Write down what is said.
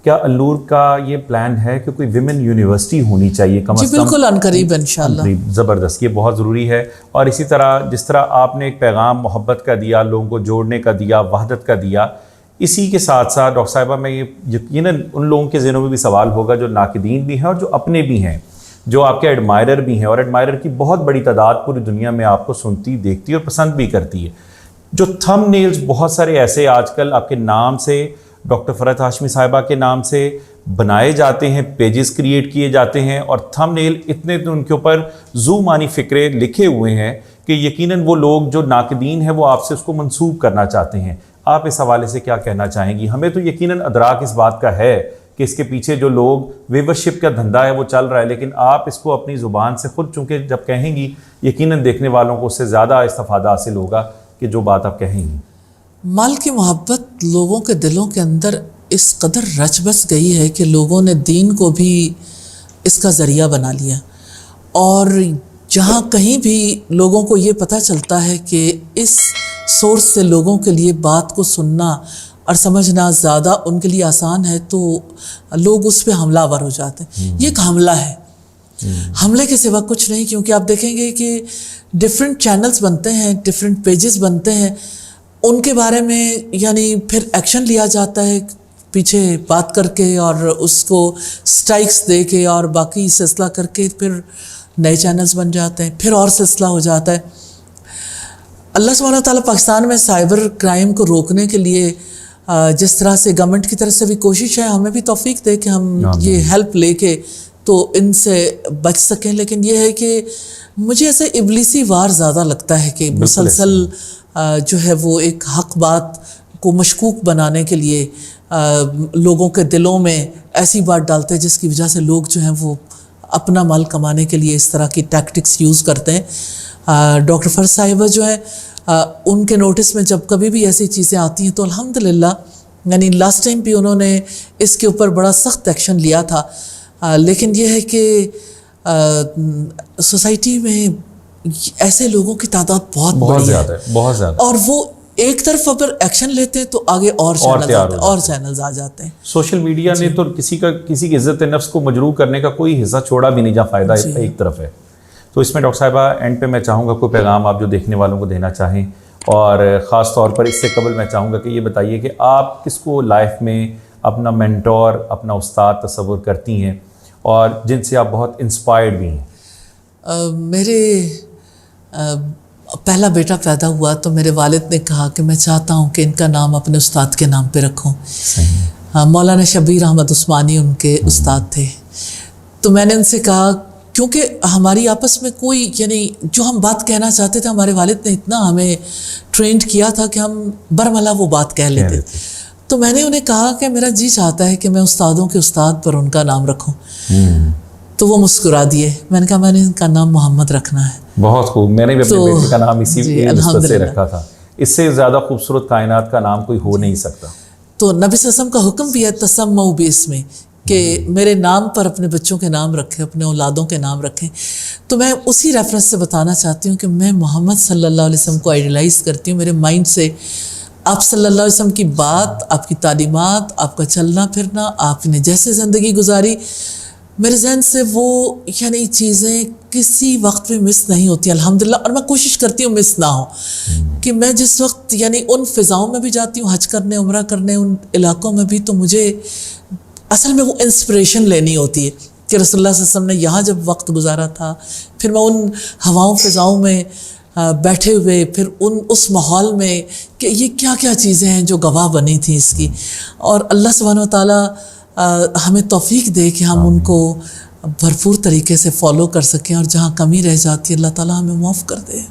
کیا النور کا یہ پلان ہے کہ کوئی ویمن یونیورسٹی ہونی چاہیے کم از کم؟ جی بالکل، عنقریب انشاءاللہ. زبردست، یہ بہت ضروری ہے. اور اسی طرح جس طرح آپ نے ایک پیغام محبت کا دیا، لوگوں کو جوڑنے کا دیا، وحدت کا دیا، اسی کے ساتھ ساتھ ڈاکٹر صاحبہ میں یقیناً ان لوگوں کے ذہنوں میں بھی سوال ہوگا جو ناقدین بھی ہیں اور جو اپنے بھی ہیں، جو آپ کے ایڈمائرر بھی ہیں، اور ایڈمائرر کی بہت بڑی تعداد پوری دنیا میں آپ کو سنتی، دیکھتی اور پسند بھی کرتی ہے. جو تھم نیلز بہت سارے ایسے آج کل آپ کے نام سے، ڈاکٹر فرحت ہاشمی صاحبہ کے نام سے بنائے جاتے ہیں، پیجز کریٹ کیے جاتے ہیں، اور تھم نیل اتنے تو ان کے اوپر ذو معنی فکرے لکھے ہوئے ہیں کہ یقیناً وہ لوگ جو ناقدین ہیں وہ آپ سے اس کو منسوب کرنا چاہتے ہیں. آپ اس حوالے سے کیا کہنا چاہیں گی؟ ہمیں تو یقیناً ادراک اس بات کا ہے کہ اس کے پیچھے جو لوگ ویورشپ کا دھندا ہے وہ چل رہا ہے، لیکن آپ اس کو اپنی زبان سے خود چونکہ جب کہیں گی یقیناً دیکھنے والوں کو اس سے زیادہ استفادہ حاصل ہوگا کہ جو بات آپ کہیں گی. مال کی محبت لوگوں کے دلوں کے اندر اس قدر رچ بس گئی ہے کہ لوگوں نے دین کو بھی اس کا ذریعہ بنا لیا، اور جہاں کہیں بھی لوگوں کو یہ پتہ چلتا ہے کہ اس سورس سے لوگوں کے لیے بات کو سننا اور سمجھنا زیادہ ان کے لیے آسان ہے تو لوگ اس پہ حملہ آور ہو جاتے ہیں. یہ ایک حملہ ہے، حملے کے سوا کچھ نہیں. کیونکہ آپ دیکھیں گے کہ ڈیفرنٹ چینلز بنتے ہیں، ڈیفرنٹ پیجز بنتے ہیں، ان کے بارے میں یعنی پھر ایکشن لیا جاتا ہے پیچھے بات کر کے اور اس کو سٹرائکس دے کے اور باقی سلسلہ کر کے پھر نئے چینلز بن جاتے ہیں، پھر اور سلسلہ ہو جاتا ہے. اللہ سبحانہ وتعالیٰ پاکستان میں سائبر کرائم کو روکنے کے لیے جس طرح سے گورنمنٹ کی طرف سے بھی کوشش ہے، ہمیں بھی توفیق دے کہ ہم یہ ہیلپ لے کے تو ان سے بچ سکیں. لیکن یہ ہے کہ مجھے ایسے ابلیسی وار زیادہ لگتا ہے کہ مسلسل جو ہے وہ ایک حق بات کو مشکوک بنانے کے لیے لوگوں کے دلوں میں ایسی بات ڈالتے ہیں جس کی وجہ سے لوگ جو ہیں وہ اپنا مال کمانے کے لیے اس طرح کی ٹیکٹکس یوز کرتے ہیں. ڈاکٹر فرحت صاحبہ جو ہے ان کے نوٹس میں جب کبھی بھی ایسی چیزیں آتی ہیں تو الحمدللہ یعنی لاسٹ ٹائم بھی انہوں نے اس کے اوپر بڑا سخت ایکشن لیا تھا. لیکن یہ ہے کہ سوسائٹی میں ایسے لوگوں کی تعداد بہت زیادہ ہے، بہت زیادہ، اور وہ ایک طرف اگر ایکشن لیتے ہیں تو آگے اور چینلز آ جاتے ہیں. سوشل میڈیا نے تو کسی کی عزت نفس کو مجروح کرنے کا کوئی حصہ چھوڑا بھی نہیں جہاں فائدہ ایک طرف ہے. تو اس میں ڈاکٹر صاحبہ اینڈ پہ میں چاہوں گا کوئی پیغام آپ جو دیکھنے والوں کو دینا چاہیں، اور خاص طور پر اس سے قبل میں چاہوں گا کہ یہ بتائیے کہ آپ کس کو لائف میں اپنا مینٹور، اپنا استاد تصور کرتی ہیں اور جن سے آپ بہت انسپائرڈ بھی ہیں؟ میرے پہلا بیٹا پیدا ہوا تو میرے والد نے کہا کہ میں چاہتا ہوں کہ ان کا نام اپنے استاد کے نام پہ رکھوں. مولانا شبیر احمد عثمانی ان کے استاد تھے. تو میں نے ان سے کہا کیونکہ ہماری آپس میں کوئی یعنی جو ہم بات کہنا چاہتے تھے ہمارے والد نے اتنا ہمیں ٹرینڈ کیا تھا کہ ہم برملا وہ بات کہہ لیتے. تو میں نے انہیں کہا کہ میرا جی چاہتا ہے کہ میں استادوں کے استاد پر ان کا نام رکھوں. تو وہ مسکرا دیے. میں نے کہا میں نے ان کا نام محمد رکھنا ہے. بہت خوب، میں نے بھی اپنے بیٹے کا نام اسی نسبت سے رکھا تھا. اس سے زیادہ خوبصورت کائنات کا نام کوئی ہو نہیں سکتا. تو نبی صلی اللہ علیہ وسلم کا حکم بھی ہے تسموا باسمی، کہ میرے نام پر اپنے بچوں کے نام رکھیں، اپنے اولادوں کے نام رکھیں. تو میں اسی ریفرنس سے بتانا چاہتی ہوں کہ میں محمد صلی اللہ علیہ وسلم کو آئیڈیلائز کرتی ہوں. میرے مائنڈ سے آپ صلی اللہ علیہ وسلم کی بات، آپ کی تعلیمات، آپ کا چلنا پھرنا، آپ نے جیسے زندگی گزاری، میرے ذہن سے وہ یعنی چیزیں کسی وقت میں مس نہیں ہوتی الحمدللہ. اور میں کوشش کرتی ہوں مس نہ ہو، کہ میں جس وقت یعنی ان فضاؤں میں بھی جاتی ہوں، حج کرنے، عمرہ کرنے، ان علاقوں میں بھی، تو مجھے اصل میں وہ انسپریشن لینی ہوتی ہے کہ رسول اللہ صلی اللہ علیہ وسلم نے یہاں جب وقت گزارا تھا، پھر میں ان ہواؤں فضاؤں میں بیٹھے ہوئے، پھر اس ماحول میں کہ یہ کیا کیا چیزیں ہیں جو گواہ بنی تھیں اس کی. اور اللہ سبحانہ و تعالیٰ ہمیں توفیق دے کہ ہم ان کو بھرپور طریقے سے فالو کر سکیں، اور جہاں کمی رہ جاتی ہے اللہ تعالیٰ ہمیں معاف کر دے.